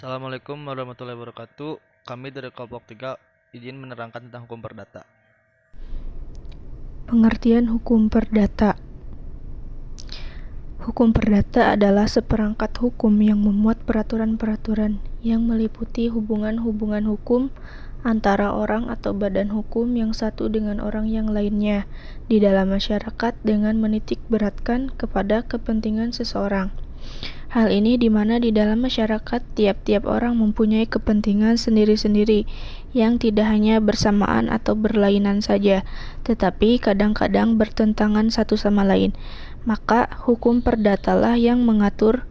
Assalamualaikum warahmatullahi wabarakatuh. Kami dari kelompok 3 izin menerangkan tentang hukum perdata. Pengertian hukum perdata. Hukum perdata adalah seperangkat hukum yang memuat peraturan-peraturan yang meliputi hubungan-hubungan hukum antara orang atau badan hukum yang satu dengan orang yang lainnya di dalam masyarakat dengan menitik beratkan kepada kepentingan seseorang. Hal ini di mana di dalam masyarakat tiap-tiap orang mempunyai kepentingan sendiri-sendiri yang tidak hanya bersamaan atau berlainan saja, tetapi kadang-kadang bertentangan satu sama lain. Maka hukum perdatalah yang mengatur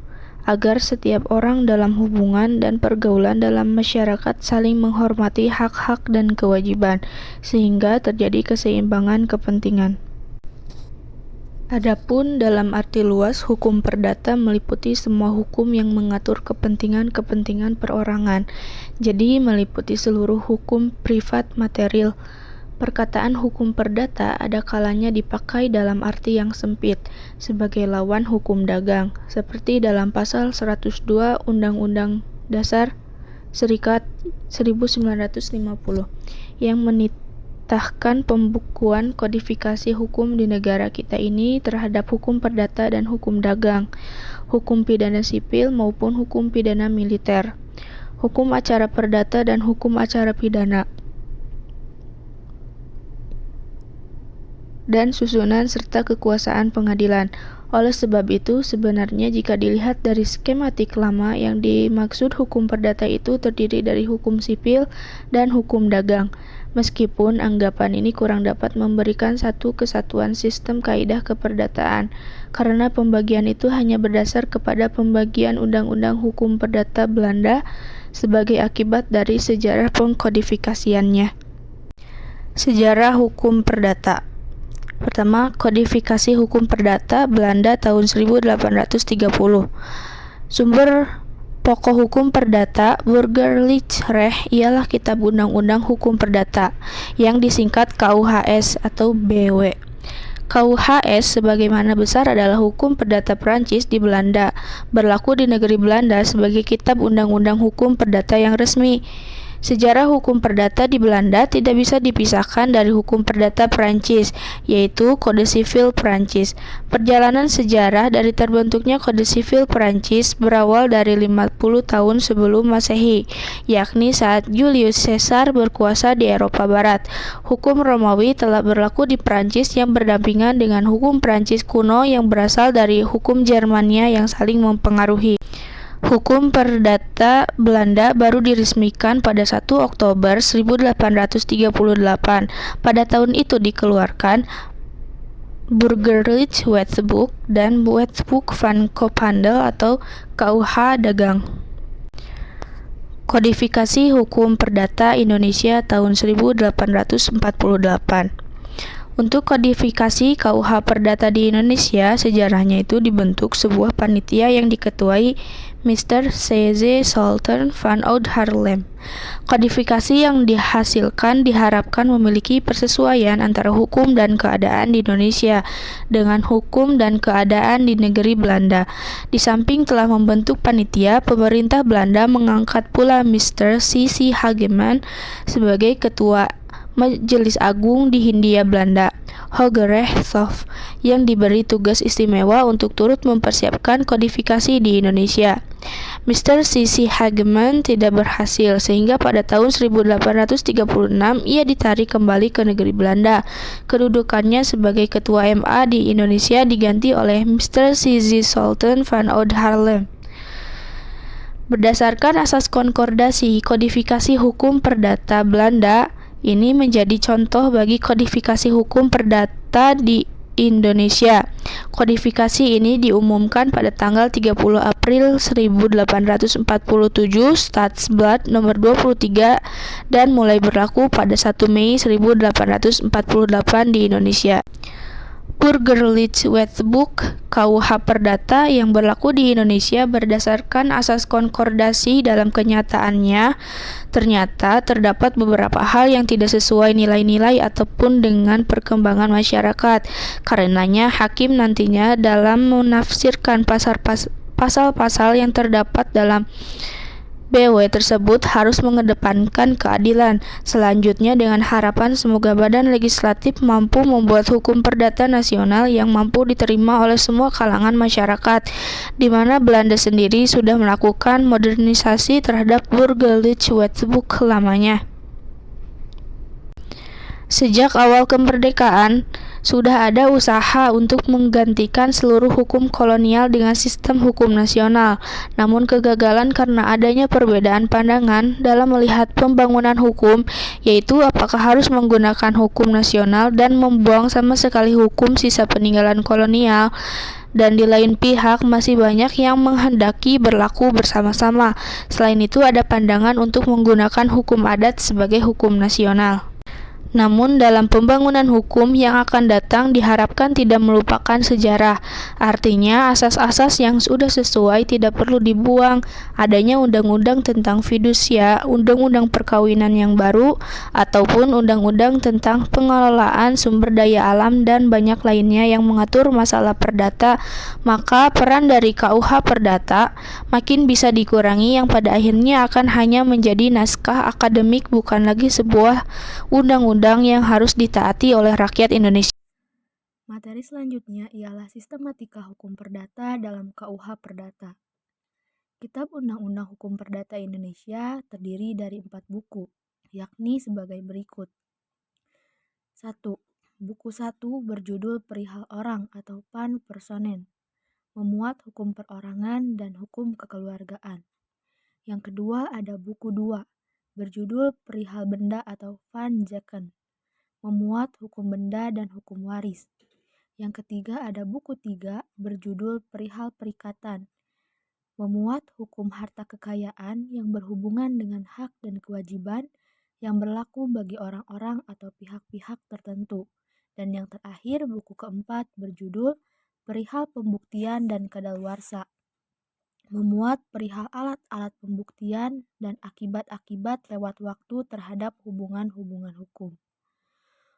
agar setiap orang dalam hubungan dan pergaulan dalam masyarakat saling menghormati hak-hak dan kewajiban, sehingga terjadi keseimbangan kepentingan. Adapun dalam arti luas, hukum perdata meliputi semua hukum yang mengatur kepentingan-kepentingan perorangan. Jadi meliputi seluruh hukum privat material. Perkataan hukum perdata ada kalanya dipakai dalam arti yang sempit sebagai lawan hukum dagang, seperti dalam pasal 102 Undang-Undang Dasar Serikat 1950 yang menitahkan pembukuan kodifikasi hukum di negara kita ini terhadap hukum perdata dan hukum dagang, hukum pidana sipil maupun hukum pidana militer, hukum acara perdata dan hukum acara pidana, dan susunan serta kekuasaan pengadilan. Oleh sebab itu, sebenarnya jika dilihat dari skematik lama, yang dimaksud hukum perdata itu terdiri dari hukum sipil dan hukum dagang. Meskipun anggapan ini kurang dapat memberikan satu kesatuan sistem kaidah keperdataan, karena pembagian itu hanya berdasar kepada pembagian undang-undang hukum perdata Belanda sebagai akibat dari sejarah pengkodifikasiannya. Sejarah hukum perdata. Pertama, kodifikasi hukum perdata Belanda tahun 1830. Sumber pokok hukum perdata Burgerlijk Recht ialah Kitab Undang-Undang Hukum Perdata yang disingkat KUHS atau BW. KUHS sebagaimana besar adalah hukum perdata Prancis di Belanda, berlaku di negeri Belanda sebagai kitab undang-undang hukum perdata yang resmi. Sejarah hukum perdata di Belanda tidak bisa dipisahkan dari hukum perdata Prancis, yaitu Kode Sivil Prancis. Perjalanan sejarah dari terbentuknya Kode Sivil Prancis berawal dari 50 tahun sebelum Masehi, yakni saat Julius Caesar berkuasa di Eropa Barat. Hukum Romawi telah berlaku di Prancis yang berdampingan dengan hukum Prancis kuno yang berasal dari hukum Jermania yang saling mempengaruhi. Hukum perdata Belanda baru diresmikan pada 1 Oktober 1838. Pada tahun itu dikeluarkan Burgerlijk Wetboek dan Wetboek van Koophandel atau KUH Dagang. Kodifikasi hukum perdata Indonesia tahun 1848. Untuk kodifikasi KUH Perdata di Indonesia, sejarahnya itu dibentuk sebuah panitia yang diketuai Mr. C.Z. Sultan van Oud Haarlem. Kodifikasi yang dihasilkan diharapkan memiliki persesuaian antara hukum dan keadaan di Indonesia dengan hukum dan keadaan di negeri Belanda. Di samping telah membentuk panitia, pemerintah Belanda mengangkat pula Mr. C.C. Hageman sebagai ketua Majelis Agung di Hindia Belanda, Hoge Rechtshof, yang diberi tugas istimewa untuk turut mempersiapkan kodifikasi di Indonesia. Mr. C.C. Hageman tidak berhasil, sehingga pada tahun 1836 ia ditarik kembali ke negeri Belanda. Kedudukannya sebagai ketua MA di Indonesia diganti oleh Mr. C.Z. Sultan van Oud Haarlem. Berdasarkan asas konkordasi kodifikasi hukum perdata Belanda, ini menjadi contoh bagi kodifikasi hukum perdata di Indonesia. Kodifikasi ini diumumkan pada tanggal 30 April 1847 Stadsblad nomor 23 dan mulai berlaku pada 1 Mei 1848 di Indonesia. Burgerlijk Wetboek KUH Perdata yang berlaku di Indonesia berdasarkan asas konkordasi dalam kenyataannya ternyata terdapat beberapa hal yang tidak sesuai nilai-nilai ataupun dengan perkembangan masyarakat. Karenanya hakim nantinya dalam menafsirkan pasal-pasal yang terdapat dalam BW tersebut harus mengedepankan keadilan. Selanjutnya dengan harapan semoga badan legislatif mampu membuat hukum perdata nasional yang mampu diterima oleh semua kalangan masyarakat, di mana Belanda sendiri sudah melakukan modernisasi terhadap Burgerlijk Wetboek lamanya. Sejak awal kemerdekaan, sudah ada usaha untuk menggantikan seluruh hukum kolonial dengan sistem hukum nasional. Namun kegagalan karena adanya perbedaan pandangan dalam melihat pembangunan hukum, yaitu apakah harus menggunakan hukum nasional dan membuang sama sekali hukum sisa peninggalan kolonial. Dan di lain pihak masih banyak yang menghendaki berlaku bersama-sama. Selain itu ada pandangan untuk menggunakan hukum adat sebagai hukum nasional. Namun dalam pembangunan hukum yang akan datang diharapkan tidak melupakan sejarah. Artinya asas-asas yang sudah sesuai tidak perlu dibuang. Adanya undang-undang tentang fidusia, undang-undang perkawinan yang baru, ataupun undang-undang tentang pengelolaan sumber daya alam dan banyak lainnya yang mengatur masalah perdata, maka peran dari KUH Perdata makin bisa dikurangi yang pada akhirnya akan hanya menjadi naskah akademik bukan lagi sebuah undang-undang yang harus ditaati oleh rakyat Indonesia. Materi selanjutnya ialah sistematika hukum perdata dalam KUH Perdata. Kitab Undang-Undang Hukum Perdata Indonesia terdiri dari 4 buku, yakni sebagai berikut. 1. Buku 1 berjudul Perihal Orang atau Pan Personen, memuat hukum perorangan dan hukum kekeluargaan. Yang kedua ada buku 2, berjudul Perihal Benda atau Van Zaken, memuat hukum benda dan hukum waris. Yang ketiga ada buku 3 berjudul Perihal Perikatan, memuat hukum harta kekayaan yang berhubungan dengan hak dan kewajiban yang berlaku bagi orang-orang atau pihak-pihak tertentu. Dan yang terakhir buku keempat berjudul Perihal Pembuktian dan Kadaluarsa, memuat perihal alat-alat pembuktian dan akibat-akibat lewat waktu terhadap hubungan-hubungan hukum.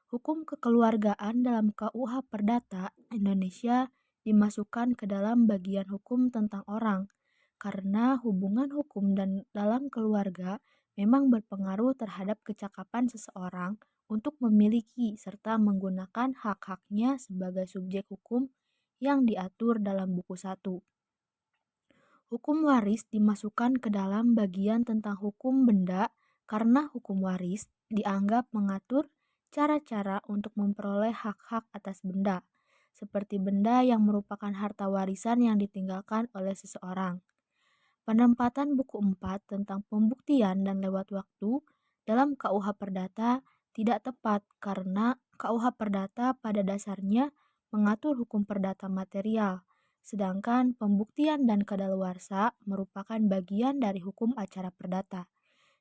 Hukum kekeluargaan dalam KUH Perdata Indonesia dimasukkan ke dalam bagian hukum tentang orang, karena hubungan hukum dan dalam keluarga memang berpengaruh terhadap kecakapan seseorang untuk memiliki serta menggunakan hak-haknya sebagai subjek hukum yang diatur dalam buku 1. Hukum waris dimasukkan ke dalam bagian tentang hukum benda karena hukum waris dianggap mengatur cara-cara untuk memperoleh hak-hak atas benda, seperti benda yang merupakan harta warisan yang ditinggalkan oleh seseorang. Penempatan buku 4 tentang pembuktian dan lewat waktu dalam KUH Perdata tidak tepat karena KUH Perdata pada dasarnya mengatur hukum perdata material, sedangkan pembuktian dan kadaluarsa merupakan bagian dari hukum acara perdata.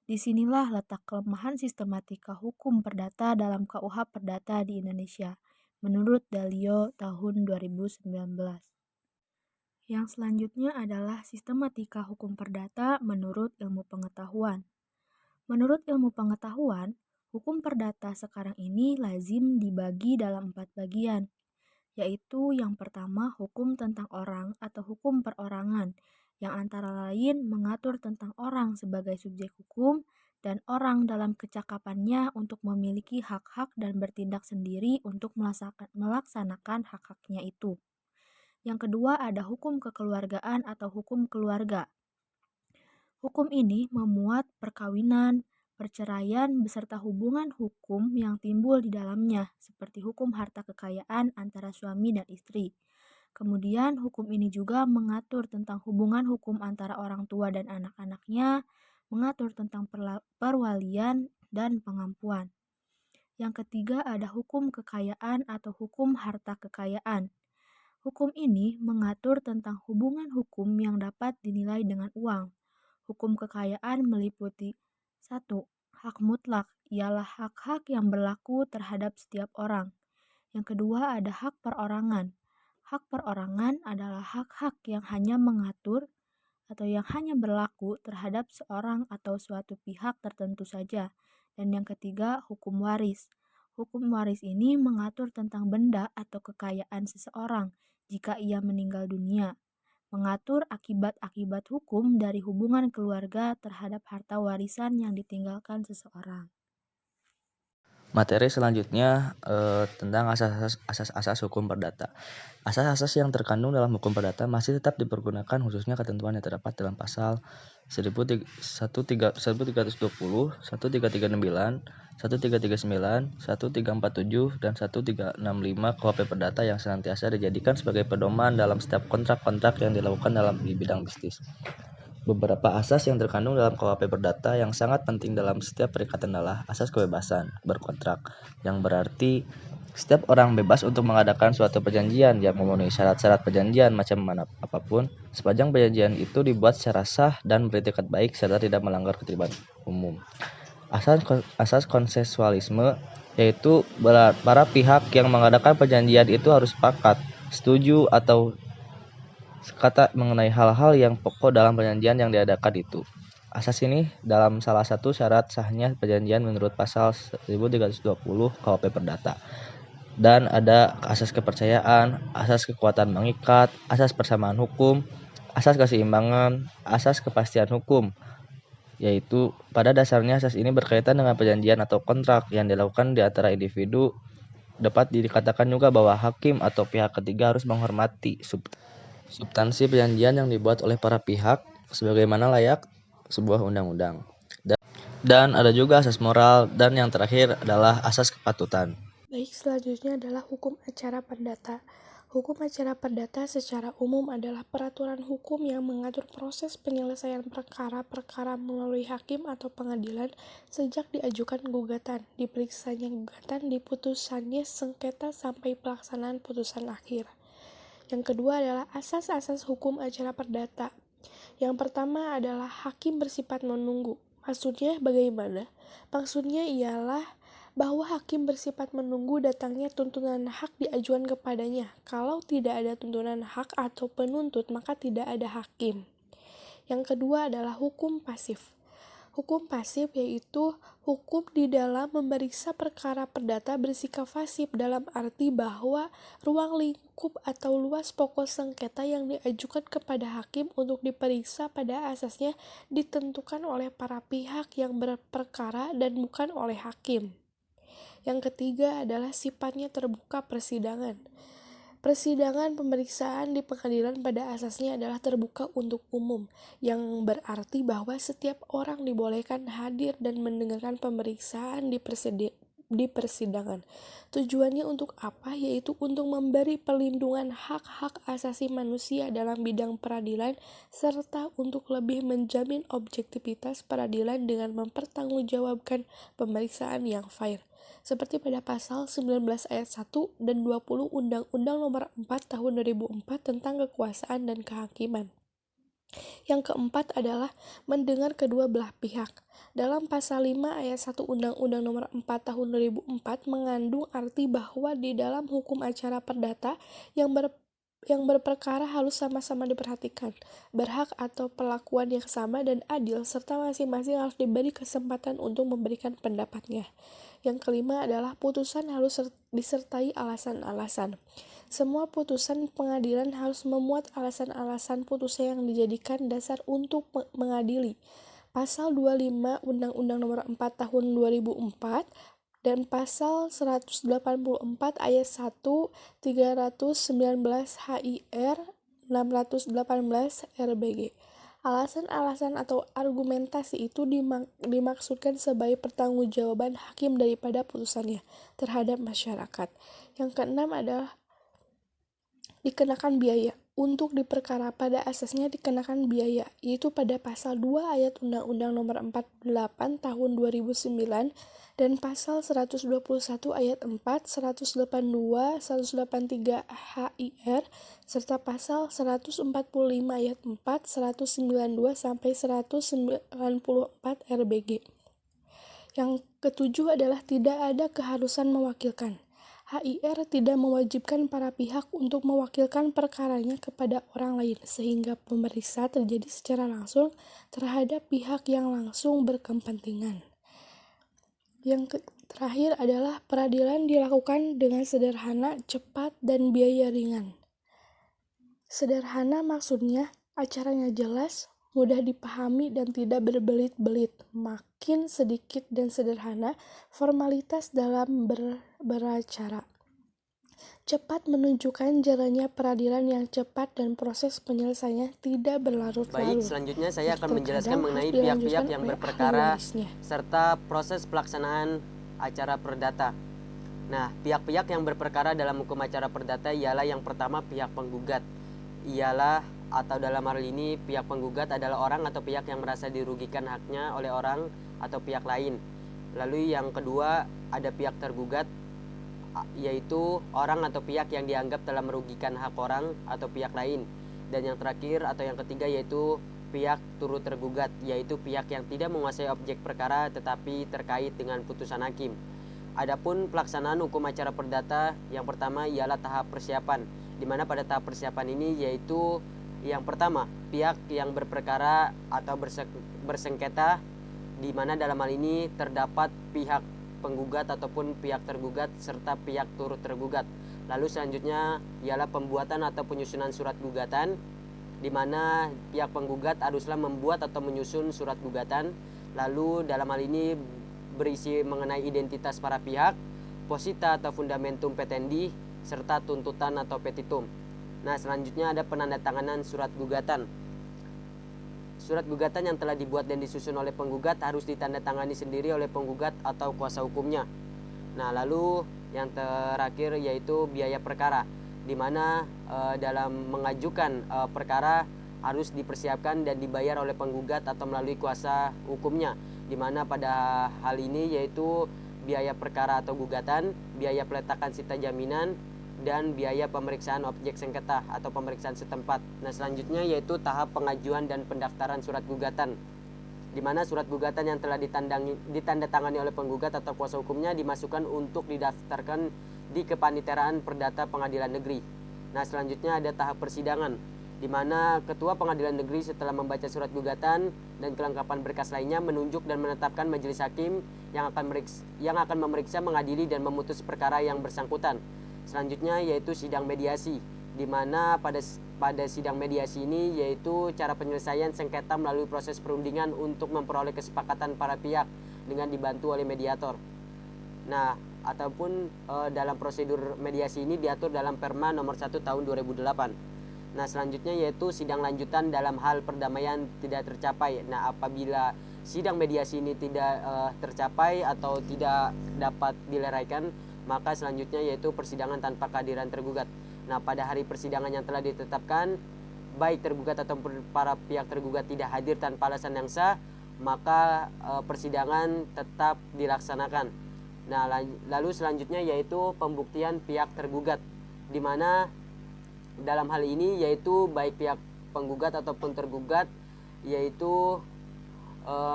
Disinilah letak kelemahan sistematika hukum perdata dalam KUH Perdata di Indonesia, menurut Dalio tahun 2019. Yang selanjutnya adalah sistematika hukum perdata menurut ilmu pengetahuan. Menurut ilmu pengetahuan, hukum perdata sekarang ini lazim dibagi dalam 4 bagian, yaitu yang pertama hukum tentang orang atau hukum perorangan, yang antara lain mengatur tentang orang sebagai subjek hukum dan orang dalam kecakapannya untuk memiliki hak-hak dan bertindak sendiri untuk melaksanakan hak-haknya itu. Yang kedua ada hukum kekeluargaan atau hukum keluarga. Hukum ini memuat perkawinan, perceraian beserta hubungan hukum yang timbul di dalamnya, seperti hukum harta kekayaan antara suami dan istri. Kemudian hukum ini juga mengatur tentang hubungan hukum antara orang tua dan anak-anaknya, mengatur tentang perwalian dan pengampuan. Yang ketiga ada hukum kekayaan atau hukum harta kekayaan. Hukum ini mengatur tentang hubungan hukum yang dapat dinilai dengan uang. Hukum kekayaan meliputi 1. Hak mutlak, ialah hak-hak yang berlaku terhadap setiap orang. Yang kedua ada hak perorangan. Hak perorangan adalah hak-hak yang hanya mengatur atau yang hanya berlaku terhadap seorang atau suatu pihak tertentu saja. Dan yang ketiga, hukum waris. Hukum waris ini mengatur tentang benda atau kekayaan seseorang jika ia meninggal dunia. mengatur akibat-akibat hukum dari hubungan keluarga terhadap harta warisan yang ditinggalkan seseorang. Materi selanjutnya tentang asas-asas hukum perdata. Asas-asas yang terkandung dalam hukum perdata masih tetap dipergunakan, khususnya ketentuan yang terdapat dalam pasal 1320, 1339, 1339, 1347, dan 1365 KUHP Perdata yang senantiasa dijadikan sebagai pedoman dalam setiap kontrak-kontrak yang dilakukan di bidang bisnis. Beberapa asas yang terkandung dalam KUHP Perdata yang sangat penting dalam setiap perikatan adalah asas kebebasan berkontrak, yang berarti setiap orang bebas untuk mengadakan suatu perjanjian yang memenuhi syarat-syarat perjanjian macam mana apapun, sepanjang perjanjian itu dibuat secara sah dan beretikat baik serta tidak melanggar ketertiban umum. Asas konsensualisme, yaitu para pihak yang mengadakan perjanjian itu harus sepakat, setuju, atau sekata mengenai hal-hal yang pokok dalam perjanjian yang diadakan itu. Asas ini dalam salah satu syarat sahnya perjanjian menurut pasal 1320 KUHP Perdata. Dan ada asas kepercayaan, asas kekuatan mengikat, asas persamaan hukum, asas keseimbangan, asas kepastian hukum. Yaitu pada dasarnya asas ini berkaitan dengan perjanjian atau kontrak yang dilakukan di antara individu. Dapat dikatakan juga bahwa hakim atau pihak ketiga harus menghormati substansi perjanjian yang dibuat oleh para pihak sebagaimana layak sebuah undang-undang. Dan ada juga asas moral, dan yang terakhir adalah asas kepatutan. Baik, selanjutnya adalah hukum acara perdata. Hukum acara perdata secara umum adalah peraturan hukum yang mengatur proses penyelesaian perkara-perkara melalui hakim atau pengadilan sejak diajukan gugatan, diperiksanya gugatan, diputusannya sengketa sampai pelaksanaan putusan akhir. Yang kedua adalah asas-asas hukum acara perdata. Yang pertama adalah hakim bersifat menunggu. Maksudnya bagaimana? Maksudnya ialah bahwa hakim bersifat menunggu datangnya tuntutan hak diajukan kepadanya. Kalau tidak ada tuntutan hak atau penuntut, maka tidak ada hakim. Yang kedua adalah hukum pasif. Hukum pasif yaitu hukum di dalam memeriksa perkara perdata bersikap pasif dalam arti bahwa ruang lingkup atau luas pokok sengketa yang diajukan kepada hakim untuk diperiksa pada asasnya ditentukan oleh para pihak yang berperkara dan bukan oleh hakim. Yang ketiga adalah sifatnya terbuka persidangan. Persidangan pemeriksaan di pengadilan pada asasnya adalah terbuka untuk umum, yang berarti bahwa setiap orang dibolehkan hadir dan mendengarkan pemeriksaan di persidangan. Tujuannya untuk apa? Yaitu untuk memberi perlindungan hak-hak asasi manusia dalam bidang peradilan, serta untuk lebih menjamin objektivitas peradilan dengan mempertanggungjawabkan pemeriksaan yang fair. Seperti pada pasal 19 ayat 1 dan 20 Undang-Undang Nomor 4 Tahun 2004 tentang kekuasaan dan kehakiman. Yang keempat adalah mendengar kedua belah pihak. Dalam pasal 5 ayat 1 Undang-Undang Nomor 4 Tahun 2004 mengandung arti bahwa di dalam hukum acara perdata yang berperkara harus sama-sama diperhatikan, berhak atau perlakuan yang sama dan adil, serta masing-masing harus diberi kesempatan untuk memberikan pendapatnya. Yang kelima adalah putusan harus disertai alasan-alasan. Semua putusan pengadilan harus memuat alasan-alasan putusan yang dijadikan dasar untuk mengadili. Pasal 25 Undang-Undang Nomor 4 Tahun 2004 dan pasal 184 ayat 1 319 HIR 618 RBG. Alasan-alasan atau argumentasi itu dimaksudkan sebagai pertanggungjawaban hakim daripada putusannya terhadap masyarakat. Yang keenam adalah dikenakan biaya. Untuk diperkara pada asasnya dikenakan biaya, yaitu pada pasal 2 ayat Undang-Undang Nomor 48 Tahun 2009 dan pasal 121 ayat 4, 182, 183 HIR, serta pasal 145 ayat 4, 192 sampai 194 RBG. Yang ketujuh adalah tidak ada keharusan mewakilkan. HIR tidak mewajibkan para pihak untuk mewakilkan perkaranya kepada orang lain, sehingga pemeriksa terjadi secara langsung terhadap pihak yang langsung berkepentingan. Yang terakhir adalah peradilan dilakukan dengan sederhana, cepat, dan biaya ringan. Sederhana maksudnya, acaranya jelas, mudah dipahami dan tidak berbelit-belit. Makin sedikit dan sederhana formalitas dalam beracara. Cepat menunjukkan jalannya peradilan yang cepat dan proses penyelesaiannya tidak berlarut-larut. Baik, selanjutnya saya akan menjelaskan Terkadang mengenai harus pihak-pihak dilanjutkan yang oleh ahli berperkara warisnya. serta proses pelaksanaan acara perdata. Nah, pihak-pihak yang berperkara dalam hukum acara perdata ialah yang pertama pihak penggugat. Ialah atau dalam hal ini pihak penggugat adalah orang atau pihak yang merasa dirugikan haknya oleh orang atau pihak lain. Lalu yang kedua ada pihak tergugat, yaitu orang atau pihak yang dianggap telah merugikan hak orang atau pihak lain. Dan yang terakhir atau yang ketiga yaitu pihak turut tergugat, yaitu pihak yang tidak menguasai objek perkara tetapi terkait dengan putusan hakim. Adapun pelaksanaan hukum acara perdata, yang pertama ialah tahap persiapan, di mana pada tahap persiapan ini yaitu yang pertama pihak yang berperkara atau bersengketa, di mana dalam hal ini terdapat pihak penggugat ataupun pihak tergugat serta pihak turut tergugat. Lalu selanjutnya ialah pembuatan atau penyusunan surat gugatan, di mana pihak penggugat haruslah membuat atau menyusun surat gugatan. Lalu dalam hal ini berisi mengenai identitas para pihak, posita atau fundamentum petendi, serta tuntutan atau petitum. Nah, selanjutnya ada penandatanganan surat gugatan. Surat gugatan yang telah dibuat dan disusun oleh penggugat harus ditandatangani sendiri oleh penggugat atau kuasa hukumnya. Nah, lalu yang terakhir yaitu biaya perkara, di mana dalam mengajukan perkara harus dipersiapkan dan dibayar oleh penggugat atau melalui kuasa hukumnya, di mana pada hal ini yaitu biaya perkara atau gugatan, biaya peletakan sita jaminan, dan biaya pemeriksaan objek sengketa atau pemeriksaan setempat. Nah, selanjutnya yaitu tahap pengajuan dan pendaftaran surat gugatan, di mana surat gugatan yang telah ditandatangani oleh penggugat atau kuasa hukumnya dimasukkan untuk didaftarkan di Kepaniteraan Perdata Pengadilan Negeri. Nah, selanjutnya ada tahap persidangan, di mana ketua pengadilan negeri setelah membaca surat gugatan dan kelengkapan berkas lainnya menunjuk dan menetapkan majelis hakim yang akan memeriksa, mengadili dan memutus perkara yang bersangkutan. Selanjutnya yaitu sidang mediasi, di mana pada sidang mediasi ini yaitu cara penyelesaian sengketa melalui proses perundingan untuk memperoleh kesepakatan para pihak dengan dibantu oleh mediator. Nah, ataupun dalam prosedur mediasi ini diatur dalam Perma nomor 1 tahun 2008. Nah, selanjutnya yaitu sidang lanjutan dalam hal perdamaian tidak tercapai. Nah, apabila sidang mediasi ini tidak tercapai atau tidak dapat dileraikan, maka selanjutnya yaitu persidangan tanpa kehadiran tergugat. Nah, pada hari persidangan yang telah ditetapkan, baik tergugat atau para pihak tergugat tidak hadir tanpa alasan yang sah, maka persidangan tetap dilaksanakan. Nah, lalu selanjutnya yaitu pembuktian pihak tergugat, di mana dalam hal ini yaitu baik pihak penggugat ataupun tergugat yaitu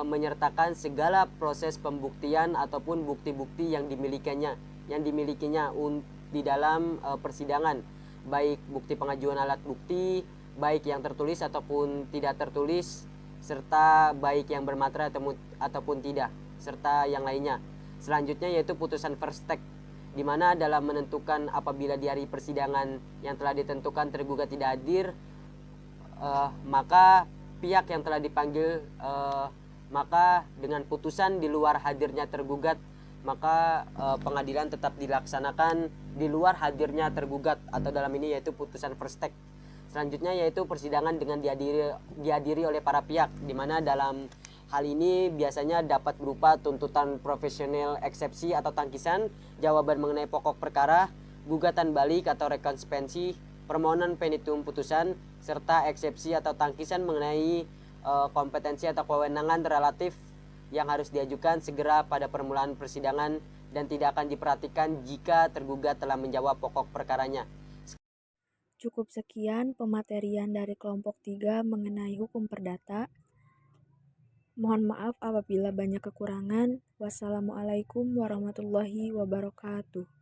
menyertakan segala proses pembuktian ataupun bukti-bukti yang dimilikinya di dalam persidangan, baik bukti pengajuan alat bukti, baik yang tertulis ataupun tidak tertulis, serta baik yang bermaterai ataupun tidak, serta yang lainnya. Selanjutnya yaitu putusan first take, di mana dalam menentukan apabila di hari persidangan yang telah ditentukan tergugat tidak hadir, maka pihak yang telah dipanggil maka dengan putusan di luar hadirnya tergugat, maka pengadilan tetap dilaksanakan di luar hadirnya tergugat, atau dalam ini yaitu putusan first take. Selanjutnya yaitu persidangan dengan dihadiri oleh para pihak, di mana dalam hal ini biasanya dapat berupa tuntutan profesional eksepsi atau tangkisan, jawaban mengenai pokok perkara, gugatan balik atau rekonspensi, permohonan petitum putusan, serta eksepsi atau tangkisan mengenai kompetensi atau kewenangan relatif yang harus diajukan segera pada permulaan persidangan dan tidak akan diperhatikan jika tergugat telah menjawab pokok perkaranya. Cukup sekian pematerian dari kelompok 3 mengenai hukum perdata. Mohon maaf apabila banyak kekurangan. Wassalamualaikum warahmatullahi wabarakatuh.